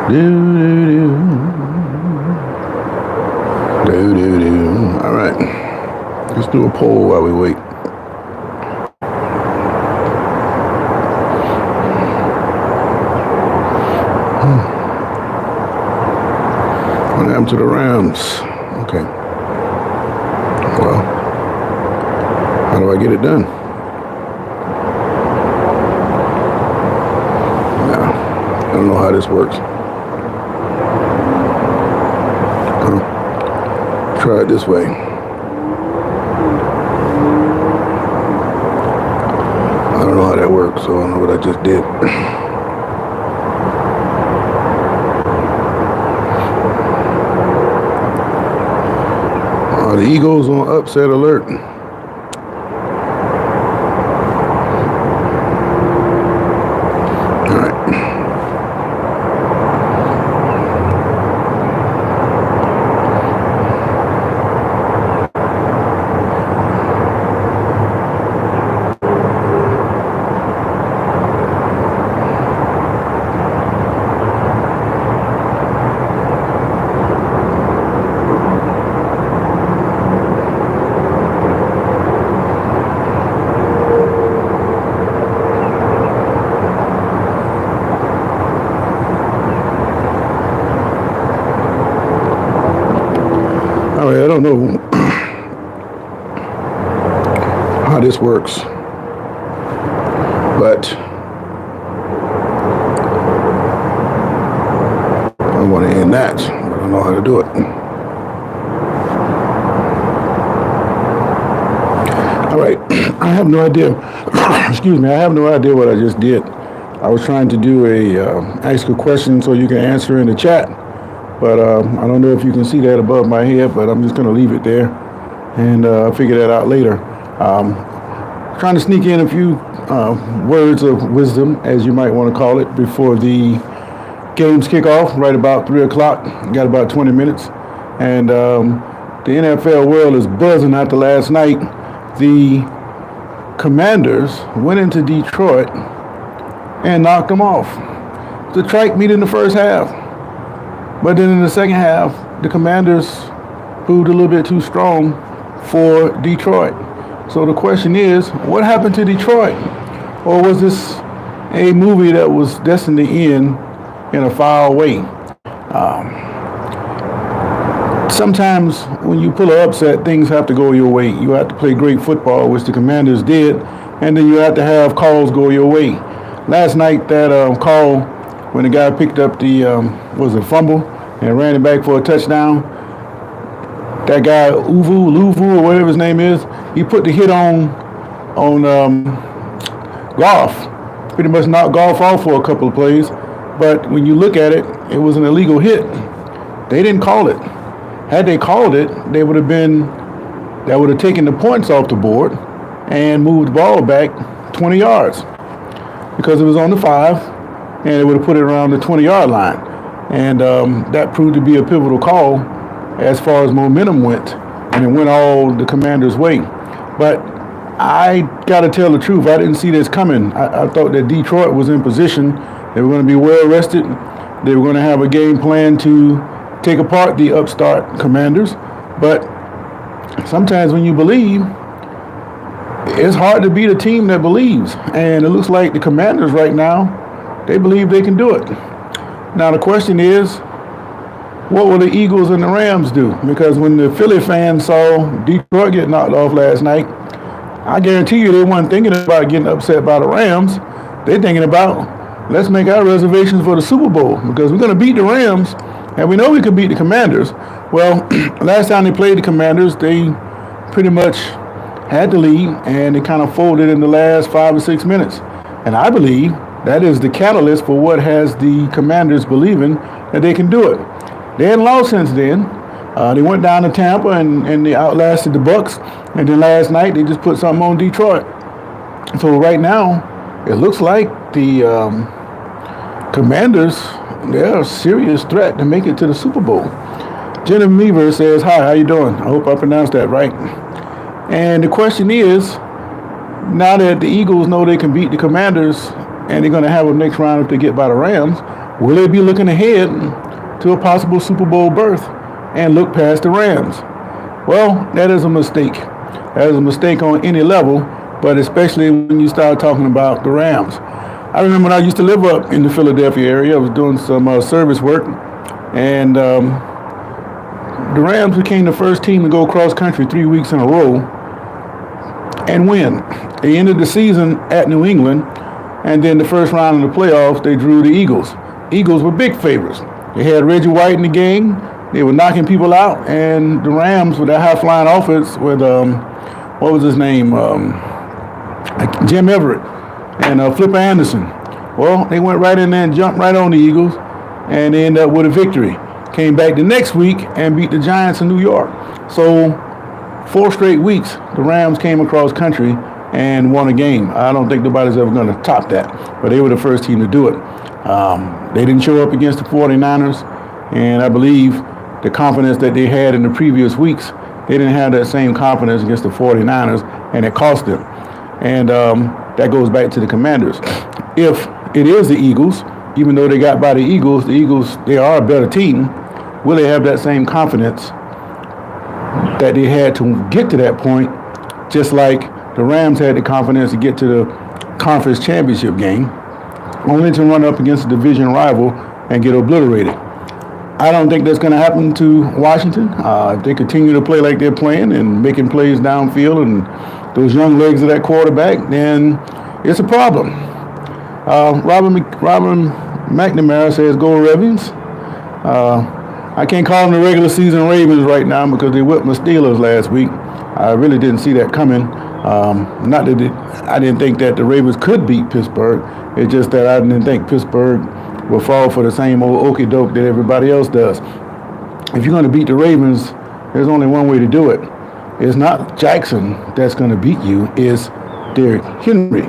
Do, do, do, do. All right. Let's do a poll while we wait. What happened to the Rams? Okay. Well, how do I get it done? I don't know how this works. Try it this way. I don't know how that works, so I don't know what I just did. The Eagles on upset alert. All right. I don't know how this works, but I want to end that. I don't know how to do it. All right, I have no idea. Excuse me, I have no idea what I just did. I was trying to do ask a question so you can answer in the chat. But I don't know if you can see that above my head, but I'm just going to leave it there and figure that out later. Trying to sneak in a few words of wisdom, as you might want to call it, before the games kick off, right about 3 o'clock. Got about 20 minutes. And the NFL world is buzzing after last night. The Commanders went into Detroit and knocked them off. The trike meet in the first half. But then in the second half, the Commanders proved a little bit too strong for Detroit. So the question is, what happened to Detroit? Or was this a movie that was destined to end in a foul way? Sometimes when you pull an upset, things have to go your way. You have to play great football, which the Commanders did, and then you have to have calls go your way. Last night, that call when the guy picked up the fumble and ran it back for a touchdown. That guy Luvu or whatever his name is, he put the hit on Goff. Pretty much knocked Goff off for a couple of plays. But when you look at it, it was an illegal hit. They didn't call it. Had they called it, that would have taken the points off the board and moved the ball back 20 yards because it was on the 5. And it would have put it around the 20-yard line. And that proved to be a pivotal call as far as momentum went. And it went all the Commanders' way. But I got to tell the truth. I didn't see this coming. I thought that Detroit was in position. They were going to be well rested. They were going to have a game plan to take apart the upstart Commanders. But sometimes when you believe, it's hard to beat a team that believes. And it looks like the Commanders right now, they believe they can do it. Now the question is, what will the Eagles and the Rams do? Because when the Philly fans saw Detroit get knocked off last night, I guarantee you they weren't thinking about getting upset by the Rams. They're thinking about, let's make our reservations for the Super Bowl because we're going to beat the Rams and we know we can beat the Commanders. Well, last time they played the Commanders, they pretty much had the lead and they kind of folded in the last 5 or 6 minutes. And I believe that is the catalyst for what has the Commanders believing that they can do it. They hadn't lost since then. They went down to Tampa and they outlasted the Bucks. And then last night they just put something on Detroit. So right now it looks like the Commanders, they're a serious threat to make it to the Super Bowl. Genevieve says, hi, how you doing? I hope I pronounced that right. And the question is, now that the Eagles know they can beat the Commanders and they're going to have a next round if they get by the Rams, Will they be looking ahead to a possible Super Bowl berth and look past the Rams? Well, that is a mistake. That is a mistake on any level, but especially when you start talking about the Rams. I remember when I used to live up in the Philadelphia area. I was doing some service work, and the Rams became the first team to go cross country 3 weeks in a row and win. They ended the season at New England, and then the first round of the playoffs, they drew the Eagles. Eagles were big favorites. They had Reggie White in the game. They were knocking people out, and the Rams with that high-flying offense with what was his name, Jim Everett and Flipper Anderson. Well, they went right in there and jumped right on the Eagles, and they ended up with a victory. Came back the next week and beat the Giants in New York. So 4 straight weeks, the Rams came across country and won a game. I don't think nobody's ever going to top that, but they were the first team to do it. They didn't show up against the 49ers, and I believe the confidence that they had in the previous weeks, they didn't have that same confidence against the 49ers, and it cost them. And that goes back to the Commanders. If it is the Eagles, even though they got by the Eagles, they are a better team. Will they have that same confidence that they had to get to that point, just like the Rams had the confidence to get to the conference championship game, only to run up against a division rival and get obliterated? I don't think that's going to happen to Washington. If they continue to play like they're playing and making plays downfield and those young legs of that quarterback, then it's a problem. Robin McNamara says, "Go Ravens." I can't call them the regular season Ravens right now because they whipped my Steelers last week. I really didn't see that coming. Not that I didn't think that the Ravens could beat Pittsburgh. It's just that I didn't think Pittsburgh will fall for the same old okie doke that everybody else does. If you're going to beat the Ravens, there's only one way to do it. It's not Jackson that's going to beat you. It's Derrick Henry.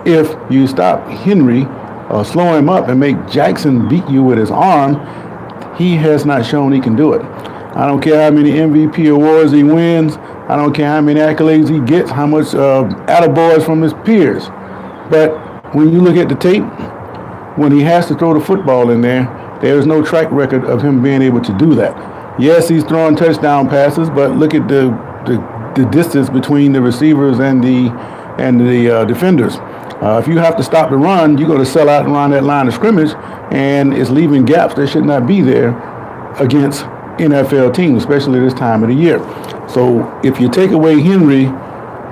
If you stop Henry or slow him up and make Jackson beat you with his arm, he has not shown he can do it. I don't care how many MVP awards he wins. I don't care how many accolades he gets, how much attaboys from his peers. But when you look at the tape, when he has to throw the football in there, there is no track record of him being able to do that. Yes, he's throwing touchdown passes, but look at the distance between the receivers and the defenders. If you have to stop the run, you're going to sell out around that line of scrimmage, and it's leaving gaps that should not be there against NFL teams, especially this time of the year. So if you take away Henry,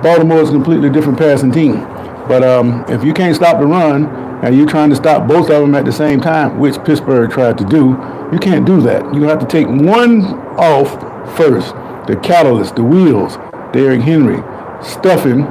Baltimore is a completely different passing team. But if you can't stop the run and you're trying to stop both of them at the same time, which Pittsburgh tried to do, you can't do that. You have to take one off first, the catalyst, the wheels, Derrick Henry, stuff him,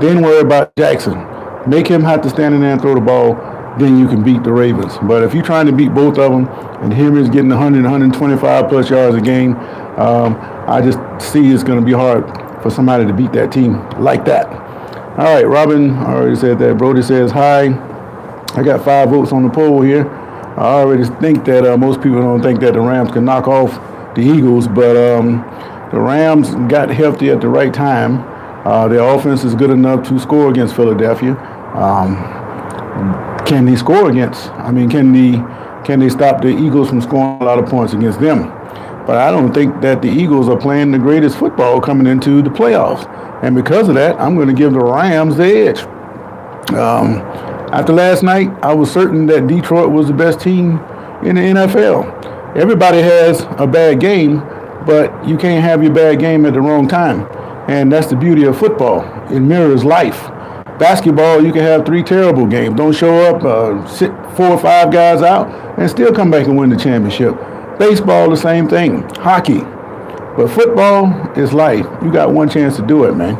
then worry about Jackson. Make him have to stand in there and throw the ball, then you can beat the Ravens. But if you're trying to beat both of them and Henry's getting 100, 125 plus yards a game, I just see it's going to be hard for somebody to beat that team like that. All right, Robin already said that. Brody says, hi. I got 5 votes on the poll here. I already think that most people don't think that the Rams can knock off the Eagles, but the Rams got healthy at the right time. Their offense is good enough to score against Philadelphia. Can they score against? Can they stop the Eagles from scoring a lot of points against them? But I don't think that the Eagles are playing the greatest football coming into the playoffs. And because of that, I'm going to give the Rams the edge. After last night, I was certain that Detroit was the best team in the NFL. Everybody has a bad game, but you can't have your bad game at the wrong time. And that's the beauty of football. It mirrors life. Basketball, you can have 3 terrible games. Don't show up, sit 4 or 5 guys out, and still come back and win the championship. Baseball, the same thing. Hockey. But football is life. You got one chance to do it, man.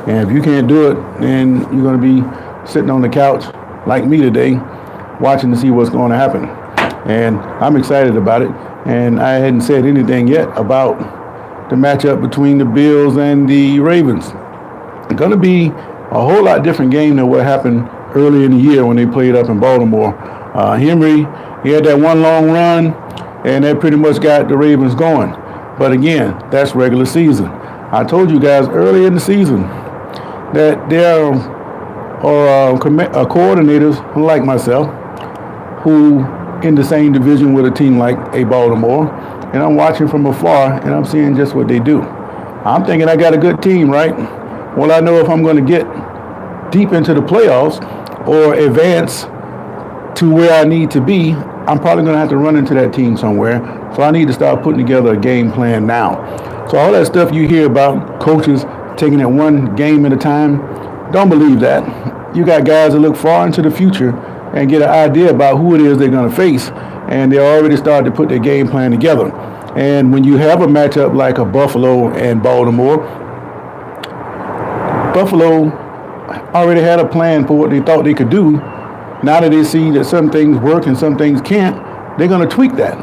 And if you can't do it, then you're going to be sitting on the couch like me today, watching to see what's going to happen. And I'm excited about it. And I hadn't said anything yet about the matchup between the Bills and the Ravens. It's going to be a whole lot different game than what happened early in the year when they played up in Baltimore. Henry, he had that one long run, and that pretty much got the Ravens going. But again, that's regular season. I told you guys early in the season that there are coordinators like myself who in the same division with a team like a Baltimore, and I'm watching from afar, and I'm seeing just what they do. I'm thinking I got a good team, right? Well, I know if I'm going to get deep into the playoffs or advance to where I need to be, I'm probably going to have to run into that team somewhere. So I need to start putting together a game plan now. So all that stuff you hear about coaches taking it one game at a time, don't believe that. You got guys that look far into the future and get an idea about who it is they're going to face, and they already started to put their game plan together. And when you have a matchup like a Buffalo and Baltimore, Buffalo already had a plan for what they thought they could do. Now that they see that some things work and some things can't, they're going to tweak that.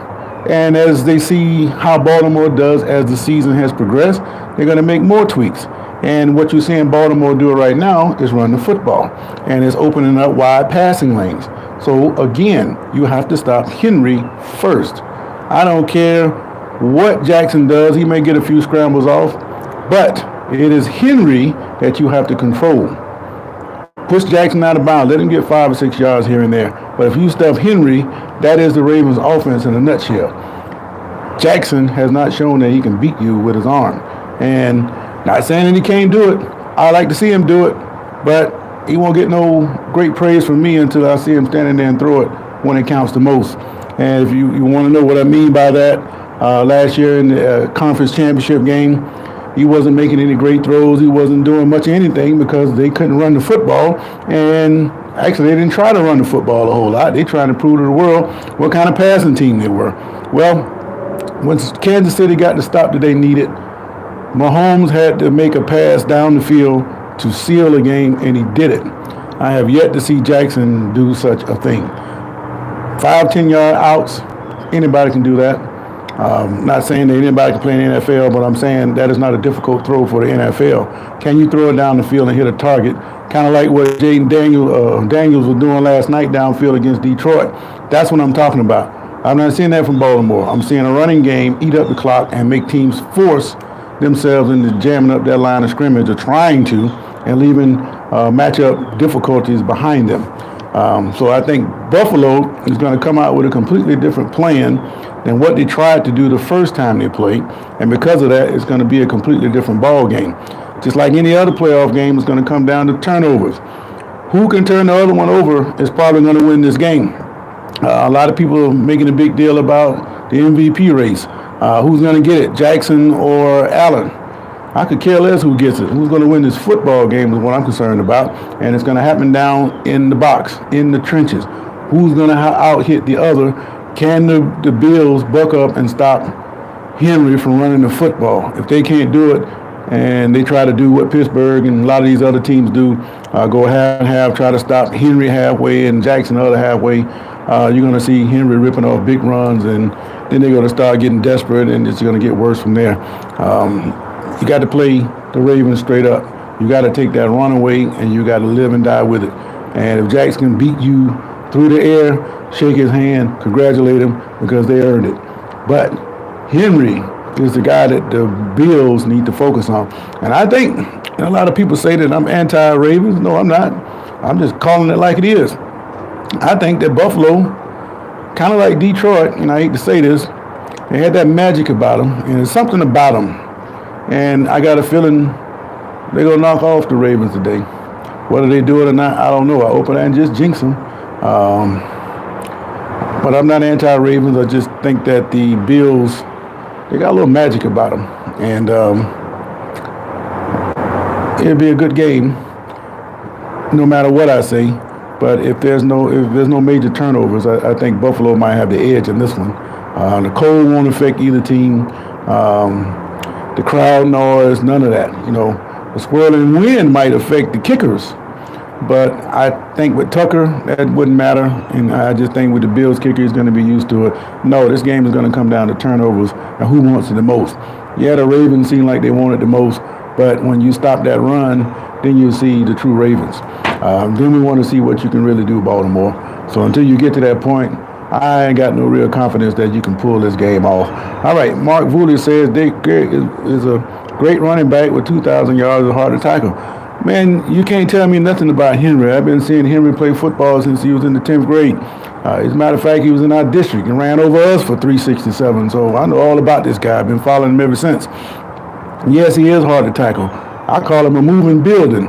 And as they see how Baltimore does as the season has progressed, they're going to make more tweaks. And what you're seeing Baltimore do right now is run the football. And it's opening up wide passing lanes. So again, you have to stop Henry first. I don't care what Jackson does. He may get a few scrambles off, but it is Henry that you have to control. Push Jackson out of bounds. Let him get 5 or 6 yards here and there. But if you stuff Henry, that is the Ravens' offense in a nutshell. Jackson has not shown that he can beat you with his arm. And not saying that he can't do it. I like to see him do it, but he won't get no great praise from me until I see him standing there and throw it when it counts the most. And if you want to know what I mean by that, last year in the conference championship game, he wasn't making any great throws. He wasn't doing much of anything because they couldn't run the football. And actually, they didn't try to run the football a whole lot. They tried to prove to the world what kind of passing team they were. Well, when Kansas City got the stop that they needed, Mahomes had to make a pass down the field to seal a game, and he did it. I have yet to see Jackson do such a thing. 5, 10-yard outs, anybody can do that. Not saying that anybody can play in the NFL, but I'm saying that is not a difficult throw for the NFL. Can you throw it down the field and hit a target? Kind of like what Jaden Daniels was doing last night downfield against Detroit. That's what I'm talking about. I'm not seeing that from Baltimore. I'm seeing a running game eat up the clock and make teams force themselves into jamming up that line of scrimmage, or trying to, and leaving matchup difficulties behind them. So I think Buffalo is going to come out with a completely different plan than what they tried to do the first time they played. And because of that, it's going to be a completely different ball game. Just like any other playoff game, it's going to come down to turnovers. Who can turn the other one over is probably going to win this game. A lot of people are making a big deal about the MVP race. Who's going to get it, Jackson or Allen? I could care less who gets it. Who's going to win this football game is what I'm concerned about. And it's going to happen down in the box, in the trenches. Who's going to out-hit the other? Can the Bills buck up and stop Henry from running the football? If they can't do it, and they try to do what Pittsburgh and a lot of these other teams do, go half and half, try to stop Henry halfway and Jackson the other halfway, you're going to see Henry ripping off big runs, and then they're going to start getting desperate, and it's going to get worse from there. You got to play the Ravens straight up. You got to take that run away, and you got to live and die with it. And if Jackson can beat you through the air, shake his hand, congratulate him, because they earned it. But Henry is the guy that the Bills need to focus on. And I think a lot of people say that I'm anti-Ravens. No, I'm not. I'm just calling it like it is. I think that Buffalo, kind of like Detroit, and I hate to say this, they had that magic about them, and there's something about them. And I got a feeling they're going to knock off the Ravens today. Whether they do it or not, I don't know. I hope I just jinx them. But I'm not anti-Ravens. I just think that the Bills, they got a little magic about them. And it'll be a good game, no matter what I say. But if there's no major turnovers, I think Buffalo might have the edge in this one. The cold won't affect either team. The crowd noise, none of that. You know, the swirling wind might affect the kickers, but I think with Tucker that wouldn't matter. And I just think with the Bills kicker, he's going to be used to it. No, this game is going to come down to turnovers and who wants it the most. Yeah, the Ravens seem like they want it the most, but when you stop that run, then you see the true Ravens. Then we want to see what you can really do, Baltimore. So until you get to that point, I ain't got no real confidence that you can pull this game off. All right, Mark Voulier says Dick is a great running back with 2,000 yards, is hard to tackle. Man, you can't tell me nothing about Henry. I've been seeing Henry play football since he was in the 10th grade. As a matter of fact, he was in our district and ran over us for 367. So I know all about this guy. I've been following him ever since. Yes, he is hard to tackle. I call him a moving building.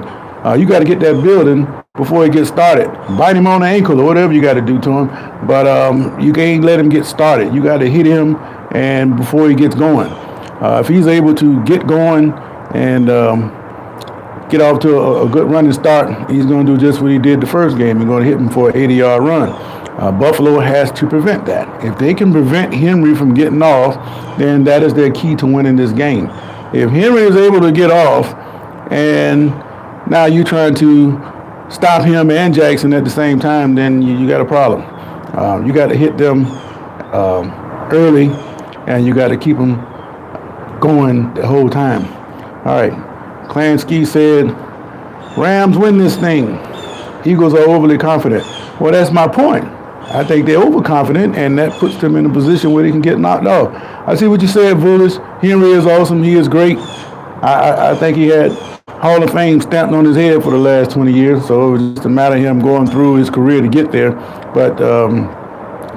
You got to get that building before he gets started. Bite him on the ankle or whatever you got to do to him. But you can't let him get started. You got to hit him and before he gets going. If he's able to get going and get off to a good running start, he's going to do just what he did the first game. He's going to hit him for an 80-yard run. Buffalo has to prevent that. If they can prevent Henry from getting off, then that is their key to winning this game. If Henry is able to get off and now you're trying to stop him and Jackson at the same time, then you got a problem. You got to hit them early, and you got to keep them going the whole time. All right. Klansky said, Rams win this thing. Eagles are overly confident. Well, that's my point. I think they're overconfident, and that puts them in a position where they can get knocked off. I see what you said, Vulish. Henry is awesome. He is great. I think he had Hall of Fame stamped on his head for the last 20 years, so it was just a matter of him going through his career to get there. But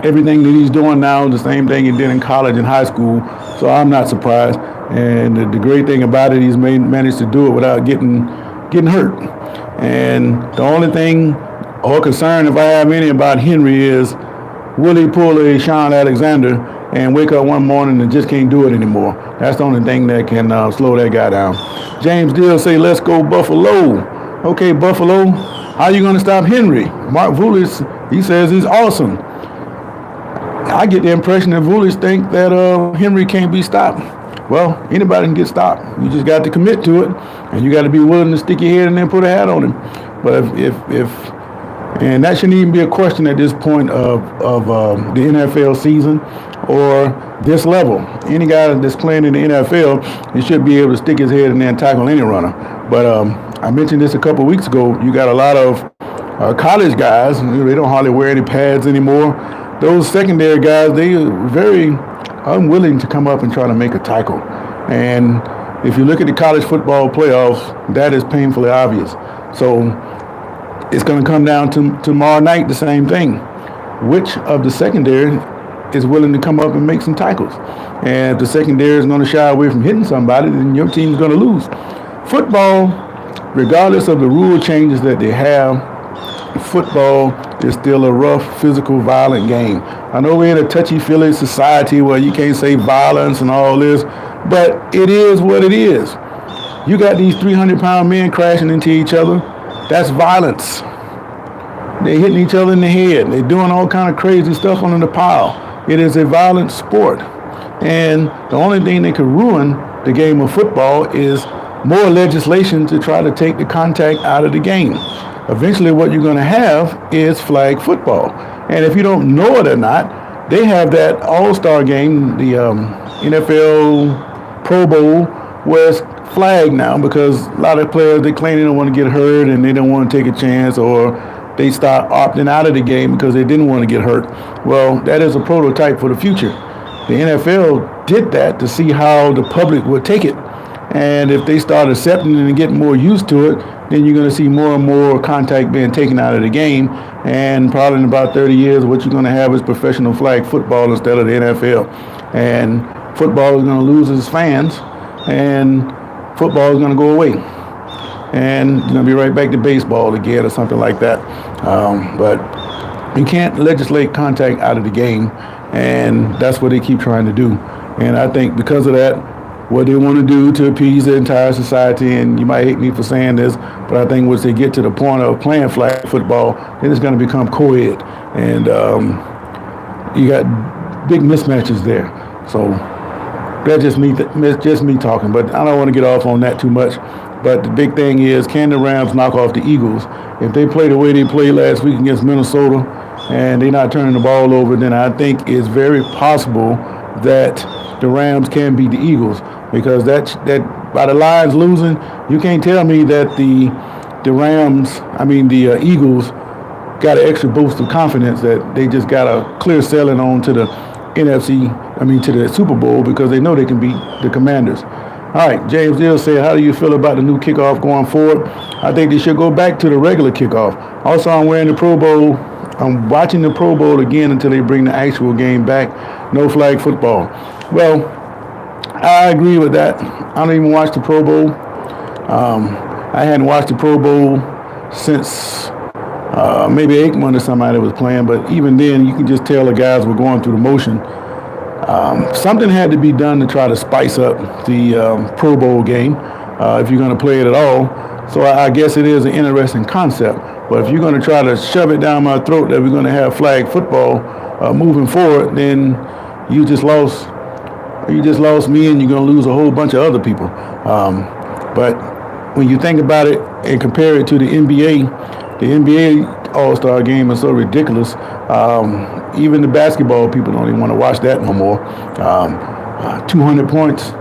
everything that he's doing now is the same thing he did in college and high school, so I'm not surprised. And the great thing about it, he's managed to do it without getting hurt. And the only thing or concern, if I have any, about Henry is, will he pull a Sean Alexander and wake up one morning and just can't do it anymore? That's the only thing that can slow that guy down. James Deal say, let's go Buffalo. Okay, Buffalo, how are you going to stop Henry? Mark Vulish, he says he's awesome. I get the impression that Vulish think that Henry can't be stopped. Well, anybody can get stopped. You just got to commit to it, and you got to be willing to stick your head and then put a hat on him. But if and that shouldn't even be a question at this point of the NFL season or this level. Any guy that's playing in the NFL, he should be able to stick his head in there and tackle any runner. But I mentioned this a couple of weeks ago. You got a lot of college guys. They don't hardly wear any pads anymore. Those secondary guys, they are very unwilling to come up and try to make a tackle. And if you look at the college football playoffs, that is painfully obvious. So it's going to come down to tomorrow night, the same thing. Which of the secondary is willing to come up and make some tackles? And if the secondary is going to shy away from hitting somebody, then your team's going to lose. Football, regardless of the rule changes that they have, football is still a rough, physical, violent game. I know we're in a touchy-feely society where you can't say violence and all this, but it is what it is. You got these 300-pound men crashing into each other. That's violence. They're hitting each other in the head. They're doing all kind of crazy stuff under the pile. It is a violent sport. And the only thing that could ruin the game of football is more legislation to try to take the contact out of the game. Eventually what you're going to have is flag football. And if you don't know it or not, they have that all-star game, the NFL Pro Bowl, where it's flagged now because a lot of players, they claim they don't want to get hurt and they don't want to take a chance, or they start opting out of the game because they didn't want to get hurt. Well, that is a prototype for the future. The NFL did that to see how the public would take it. And if they start accepting it and getting more used to it, then you're going to see more and more contact being taken out of the game. And probably in about 30 years, what you're going to have is professional flag football instead of the NFL. And football is going to lose its fans, and football is going to go away. And you're going to be right back to baseball again or something like that. But you can't legislate contact out of the game, and that's what they keep trying to do. And I think because of that, what they want to do to appease the entire society, and you might hate me for saying this, but I think once they get to the point of playing flag football, then it's going to become co-ed. And you got big mismatches there. So that's just me talking, but I don't want to get off on that too much. But the big thing is, can the Rams knock off the Eagles? If they play the way they played last week against Minnesota and they're not turning the ball over, then I think it's very possible that the Rams can beat the Eagles. Because that by the Lions losing, you can't tell me that the Eagles got an extra boost of confidence that they just got a clear sailing on to the to the Super Bowl because they know they can beat the Commanders. All right, James Dill said, how do you feel about the new kickoff going forward? I think they should go back to the regular kickoff. Also, I'm wearing the Pro Bowl. I'm watching the Pro Bowl again until they bring the actual game back. No flag football. Well, I agree with that. I don't even watch the Pro Bowl. I hadn't watched the Pro Bowl since maybe Aikman or somebody was playing, but even then, you can just tell the guys were going through the motion. Something had to be done to try to spice up the Pro Bowl game if you're going to play it at all. So I guess it is an interesting concept. But if you're going to try to shove it down my throat that we're going to have flag football moving forward, then you just lost me, and you're going to lose a whole bunch of other people. But when you think about it and compare it to the NBA All-Star game is so ridiculous. Even the basketball people don't even want to watch that no more. 200 points,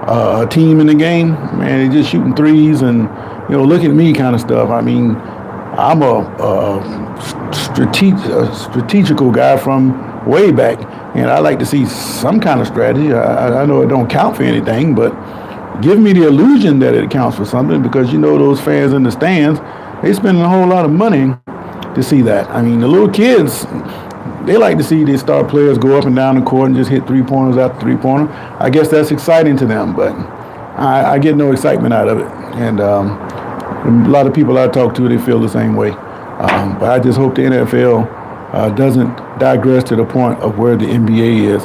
a team in the game, man, they just shooting threes and, look at me kind of stuff. I mean, I'm a strategical guy from way back, and I like to see some kind of strategy. I know it don't count for anything, but give me the illusion that it counts for something, because those fans in the stands, they spending a whole lot of money to see that. I mean, the little kids, they like to see these star players go up and down the court and just hit three-pointers after three-pointer. I guess that's exciting to them, but I get no excitement out of it. And a lot of people I talk to, they feel the same way. But I just hope the NFL doesn't digress to the point of where the NBA is.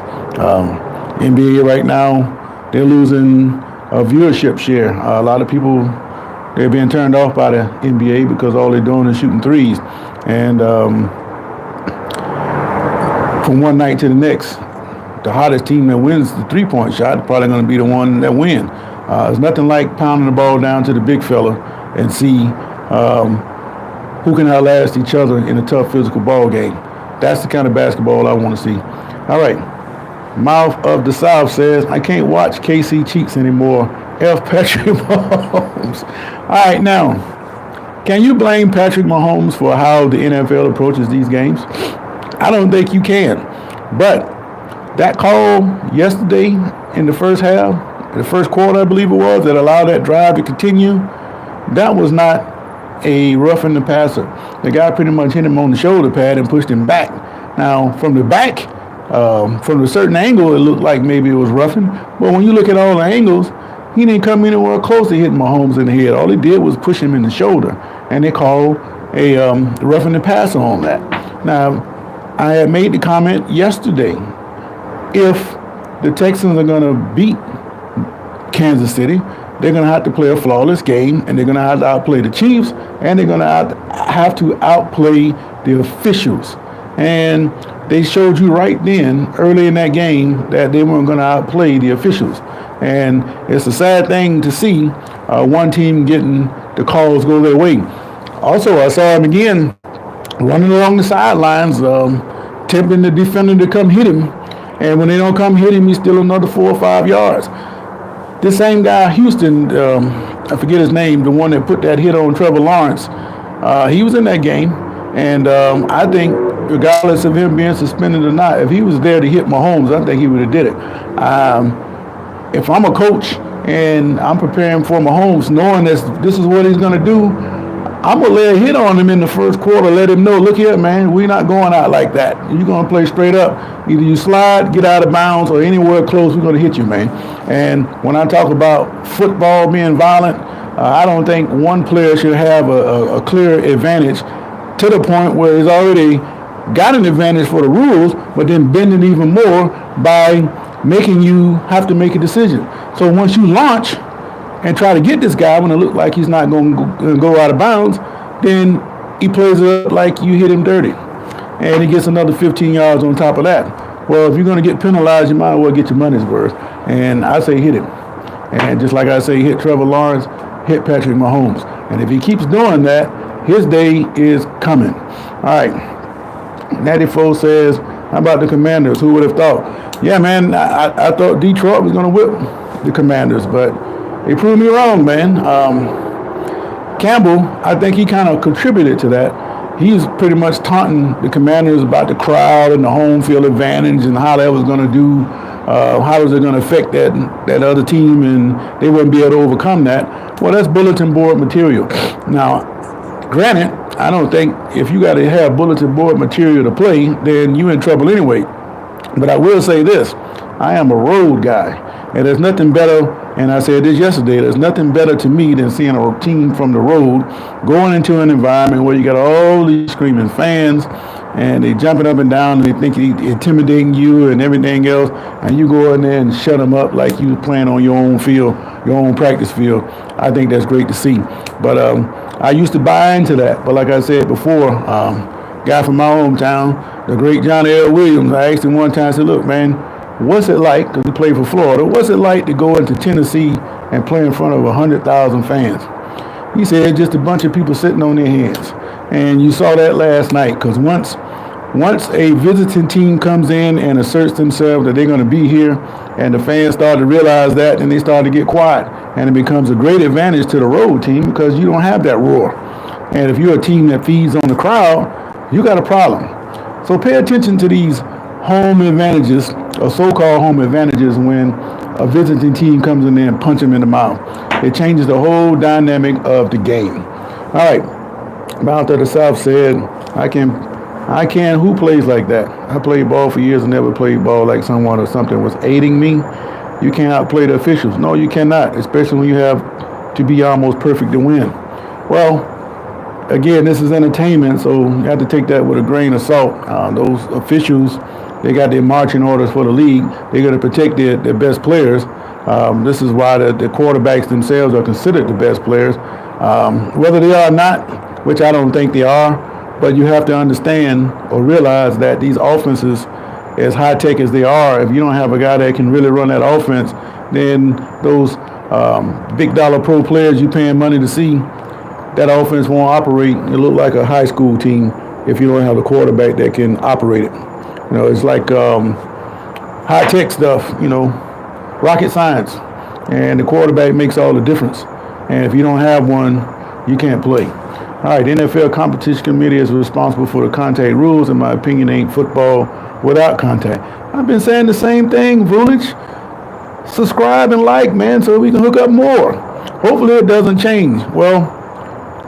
NBA right now, they're losing a viewership share. A lot of people, they're being turned off by the NBA because all they're doing is shooting threes. And from one night to the next, the hottest team that wins the three-point shot is probably going to be the one that wins. It's nothing like pounding the ball down to the big fella and see who can outlast each other in a tough physical ball game. That's the kind of basketball I want to see. All right. Mouth of the South says, I can't watch KC Cheeks anymore. F. Patrick Mahomes. All right, now, can you blame Patrick Mahomes for how the NFL approaches these games? I don't think you can. But that call yesterday in the first half, the first quarter, I believe it was, that allowed that drive to continue, that was not a roughing the passer. The guy pretty much hit him on the shoulder pad and pushed him back. Now, from the back, from a certain angle, it looked like maybe it was roughing. But when you look at all the angles, he didn't come anywhere close to hitting Mahomes in the head. All he did was push him in the shoulder. And they called a roughing the passer on that. Now, I had made the comment yesterday, if the Texans are going to beat Kansas City, they're going to have to play a flawless game, and they're going to have to outplay the Chiefs, and they're going to have to outplay the officials. And they showed you right then, early in that game, that they weren't going to outplay the officials. And it's a sad thing to see one team getting the calls go their way. Also, I saw him again running along the sidelines, tempting the defender to come hit him. And when they don't come hit him, he's still another 4 or 5 yards. This same guy, Houston, I forget his name, the one that put that hit on Trevor Lawrence, he was in that game. And I think, regardless of him being suspended or not, if he was there to hit Mahomes, I think he would have did it. If I'm a coach and I'm preparing for Mahomes, knowing this is what he's going to do, I'm going to lay a hit on him in the first quarter, let him know, look here, man, we're not going out like that. You're going to play straight up. Either you slide, get out of bounds, or anywhere close, we're going to hit you, man. And when I talk about football being violent, I don't think one player should have a clear advantage to the point where he's already got an advantage for the rules, but then bending even more by making you have to make a decision. So once you launch and try to get this guy when it looks like he's not going to go out of bounds, then he plays it up like you hit him dirty. And he gets another 15 yards on top of that. Well, if you're going to get penalized, you might as well get your money's worth. And I say hit him. And just like I say, hit Trevor Lawrence, hit Patrick Mahomes. And if he keeps doing that, his day is coming. All right. Natty Foe says, how about the Commanders? Who would have thought? Yeah, man, I thought Detroit was going to whip the Commanders, but they proved me wrong, man. Campbell, I think he kind of contributed to that. He's pretty much taunting the Commanders about the crowd and the home field advantage and how that was going to do How is it going to affect that other team, and they wouldn't be able to overcome that? Well, that's bulletin board material. Now, granted, I don't think if you got to have bulletin board material to play, then you're in trouble anyway. But I will say this: I am a road guy, and there's nothing better. And I said this yesterday. There's nothing better to me than seeing a team from the road going into an environment where you got all these screaming fans, and they jumping up and down, and they think they intimidating you and everything else, and you go in there and shut them up like you playing on your own field, your own practice field. I think that's great to see. But I used to buy into that. But like I said before, guy from my hometown, the great Johnny L. Williams, I asked him one time, I said, look, man, what's it like, because he played for Florida, what's it like to go into Tennessee and play in front of 100,000 fans? He said just a bunch of people sitting on their hands. And you saw that last night, because once a visiting team comes in and asserts themselves that they're going to be here, and the fans start to realize that, and they start to get quiet, and it becomes a great advantage to the road team because you don't have that roar. And if you're a team that feeds on the crowd, you got a problem. So pay attention to these home advantages, or so-called home advantages, when a visiting team comes in there and punch them in the mouth. It changes the whole dynamic of the game. All right, Bound to the South said, I can, who plays like that? I played ball for years and never played ball like someone or something was aiding me. You can't outplay the officials. No, you cannot, especially when you have to be almost perfect to win. Well, again, this is entertainment, so you have to take that with a grain of salt. Those officials, they got their marching orders for the league. They're going to protect their best players. This is why the quarterbacks themselves are considered the best players. Whether they are or not, which I don't think they are, but you have to understand or realize that these offenses, as high-tech as they are, if you don't have a guy that can really run that offense, then those big-dollar pro players you paying money to see, that offense won't operate. It look like a high school team if you don't have a quarterback that can operate it. You know, it's like high-tech stuff, rocket science, and the quarterback makes all the difference. And if you don't have one, you can't play. All right, the NFL Competition Committee is responsible for the contact rules. In my opinion, ain't football without contact. I've been saying the same thing, Vulich. Subscribe and like, man, so we can hook up more. Hopefully it doesn't change. Well,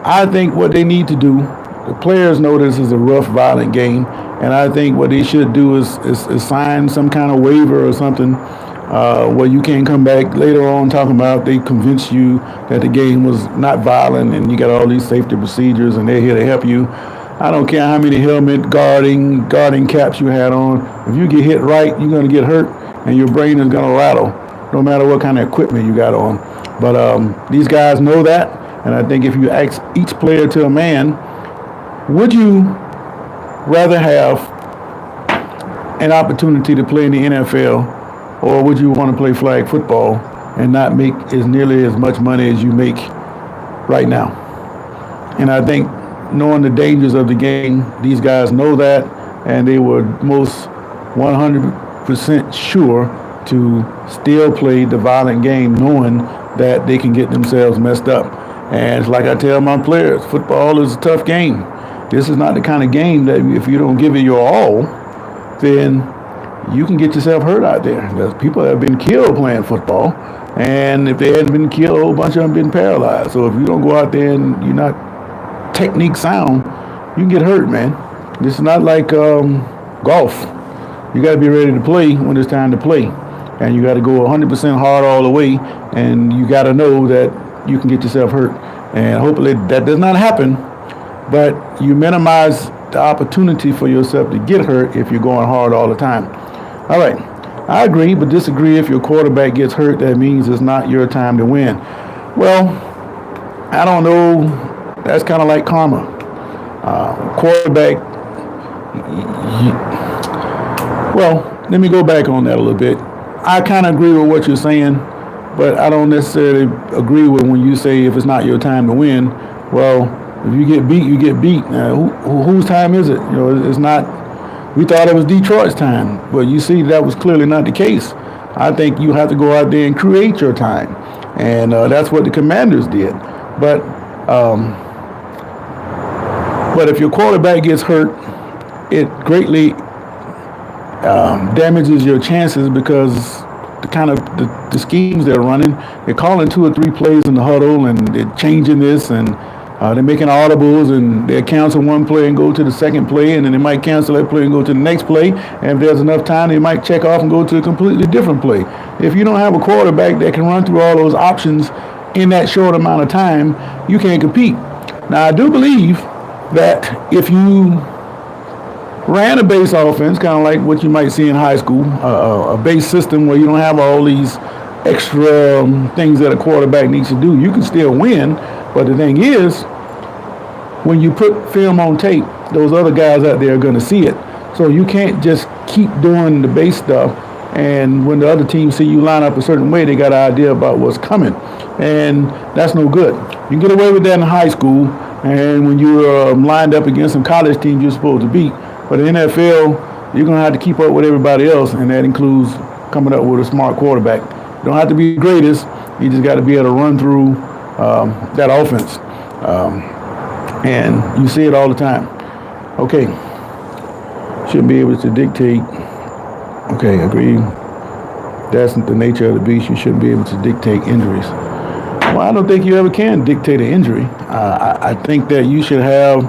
I think what they need to do, the players know this is a rough, violent game, and I think what they should do is sign some kind of waiver or something where you can't come back later on talking about they convinced you that the game was not violent and you got all these safety procedures and they're here to help you. I don't care how many helmet guarding caps you had on. If you get hit right, you're going to get hurt and your brain is going to rattle no matter what kind of equipment you got on. But these guys know that, and I think if you ask each player to a man, would you rather have an opportunity to play in the NFL, or would you want to play flag football and not make as nearly as much money as you make right now? And I think knowing the dangers of the game, these guys know that, and they were most 100% sure to still play the violent game knowing that they can get themselves messed up. And it's like I tell my players, football is a tough game. This is not the kind of game that if you don't give it your all, then you can get yourself hurt out there. There's people that have been killed playing football, and if they hadn't been killed, a whole bunch of them been paralyzed. So if you don't go out there and you're not technique sound, you can get hurt, man. This is not like golf. You got to be ready to play when it's time to play, and you got to go 100% hard all the way, and you got to know that you can get yourself hurt. And hopefully that does not happen, but you minimize the opportunity for yourself to get hurt if you're going hard all the time. All right, I agree, but disagree. If your quarterback gets hurt, that means it's not your time to win. Well, I don't know. That's kind of like karma. Quarterback. Well, let me go back on that a little bit. I kind of agree with what you're saying, but I don't necessarily agree with when you say if it's not your time to win. Well, if you get beat, you get beat. Whose time is it? It's not. We thought it was Detroit's time, but you see that was clearly not the case. I think you have to go out there and create your time, and that's what the Commanders did. But if your quarterback gets hurt, it greatly damages your chances because the schemes they're running, they're calling 2 or 3 plays in the huddle and they're changing this and they're making audibles and they'll cancel one play and go to the second play and then they might cancel that play and go to the next play. And if there's enough time, they might check off and go to a completely different play. If you don't have a quarterback that can run through all those options in that short amount of time, you can't compete. Now, I do believe that if you ran a base offense, kind of like what you might see in high school, a base system where you don't have all these extra things that a quarterback needs to do, you can still win. But the thing is, when you put film on tape, those other guys out there are going to see it. So you can't just keep doing the base stuff, and when the other team see you line up a certain way, they got an idea about what's coming. And that's no good. You can get away with that in high school, and when you're lined up against some college teams you're supposed to beat. But in the NFL, you're going to have to keep up with everybody else, and that includes coming up with a smart quarterback. You don't have to be the greatest. You just got to be able to run through that offense. And you see it all the time. Okay. Shouldn't be able to dictate. Okay, agree. That's the nature of the beast. You shouldn't be able to dictate injuries. Well, I don't think you ever can dictate an injury. I think that you should have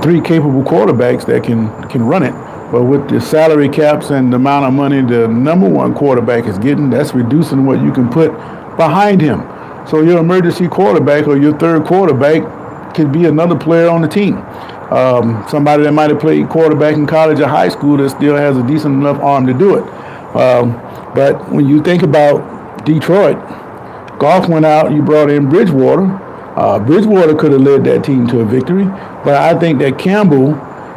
3 capable quarterbacks that can run it. But with the salary caps and the amount of money the number 1 quarterback is getting, that's reducing what you can put behind him. So your emergency quarterback or your third quarterback could be another player on the team. Somebody that might have played quarterback in college or high school that still has a decent enough arm to do it. But when you think about Detroit, Goff went out, you brought in Bridgewater. Bridgewater could have led that team to a victory. But I think that Campbell,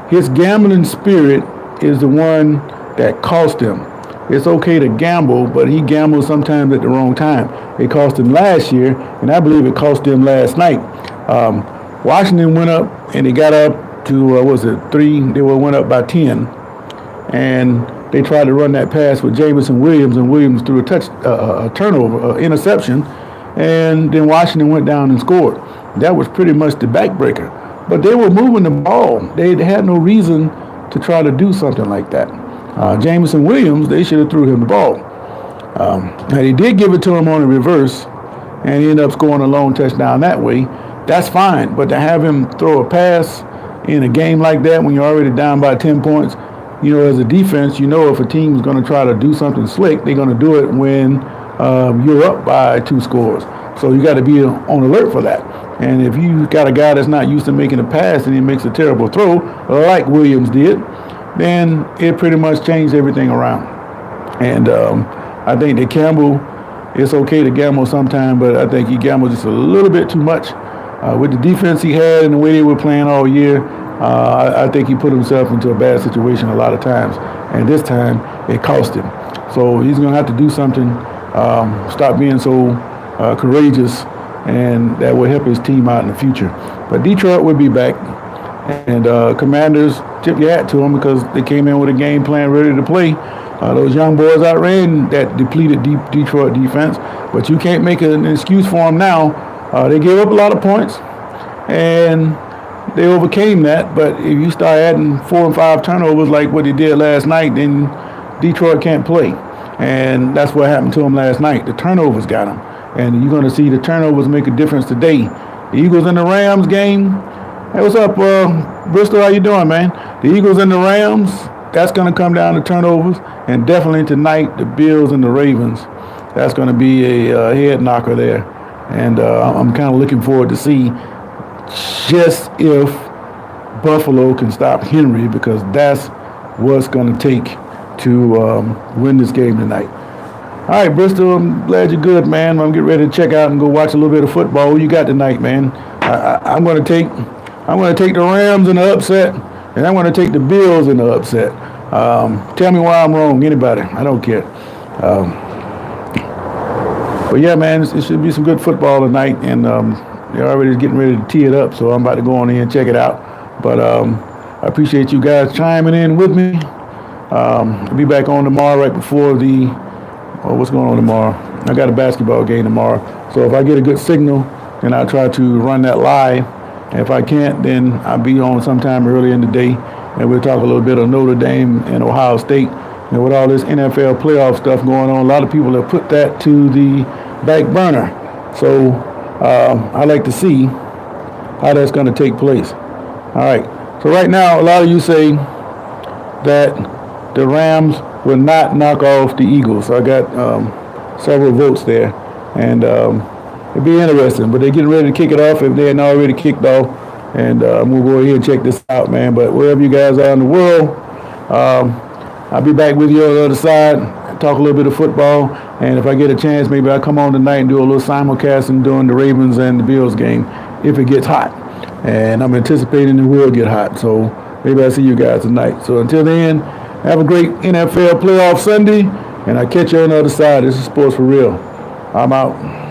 his gambling spirit is the one that cost him. It's okay to gamble, but he gambles sometimes at the wrong time. It cost him last year, and I believe it cost him last night. Washington went up, and they got up to, 3? They went up by 10. And they tried to run that pass with Jameson Williams, and Williams threw a turnover, interception. And then Washington went down and scored. That was pretty much the backbreaker. But they were moving the ball. They had no reason to try to do something like that. Jameson Williams, they should have threw him the ball. Now, they did give it to him on the reverse, and he ended up scoring a lone touchdown that way. That's fine. But to have him throw a pass in a game like that when you're already down by 10 points, as a defense, if a team's going to try to do something slick, they're going to do it when you're up by 2 scores. So you got to be on alert for that. And if you got a guy that's not used to making a pass and he makes a terrible throw, like Williams did, then it pretty much changed everything around. And I think that Campbell, it's okay to gamble sometime, but I think he gambled just a little bit too much. With the defense he had and the way they were playing all year, I think he put himself into a bad situation a lot of times. And this time, it cost him. So he's going to have to do something, stop being so courageous, and that will help his team out in the future. But Detroit will be back. And Commanders, tip your hat to them because they came in with a game plan ready to play. Those young boys outran that depleted Detroit defense. But you can't make an excuse for them now. They gave up a lot of points, and they overcame that. But if you start adding 4 and 5 turnovers like what they did last night, then Detroit can't play. And that's what happened to them last night. The turnovers got them. And you're going to see the turnovers make a difference today. The Eagles and the Rams game. Hey, what's up, Bristol? How you doing, man? The Eagles and the Rams, that's going to come down to turnovers. And definitely tonight, the Bills and the Ravens. That's going to be a head knocker there. And I'm kind of looking forward to see just if Buffalo can stop Henry, because that's what's going to take to win this game tonight. All right, Bristol, I'm glad you're good, man. I'm getting ready to check out and go watch a little bit of football. What you got tonight, man? I'm going to take the Rams in the upset, and I'm going to take the Bills in the upset. Tell me why I'm wrong, anybody. I don't care. But yeah, man, it should be some good football tonight, and they're already getting ready to tee it up, so I'm about to go on in and check it out. But I appreciate you guys chiming in with me. I'll be back on tomorrow right before what's going on tomorrow? I got a basketball game tomorrow. So if I get a good signal, then I'll try to run that live. And if I can't, then I'll be on sometime early in the day. and we'll talk a little bit of Notre Dame and Ohio State. And with all this NFL playoff stuff going on, a lot of people have put that to the back burner. So I like to see how that's going to take place. All right. So right now, a lot of you say that the Rams will not knock off the Eagles. So I got several votes there, and it'd be interesting. But they're getting ready to kick it off if they hadn't already kicked off. And we'll go ahead and check this out, man. But wherever you guys are in the world, I'll be back with you on the other side, talk a little bit of football. And if I get a chance, maybe I'll come on tonight and do a little simulcasting during the Ravens and the Bills game if it gets hot. And I'm anticipating it will get hot. So maybe I'll see you guys tonight. So until then, have a great NFL playoff Sunday. And I'll catch you on the other side. This is Sports for Real. I'm out.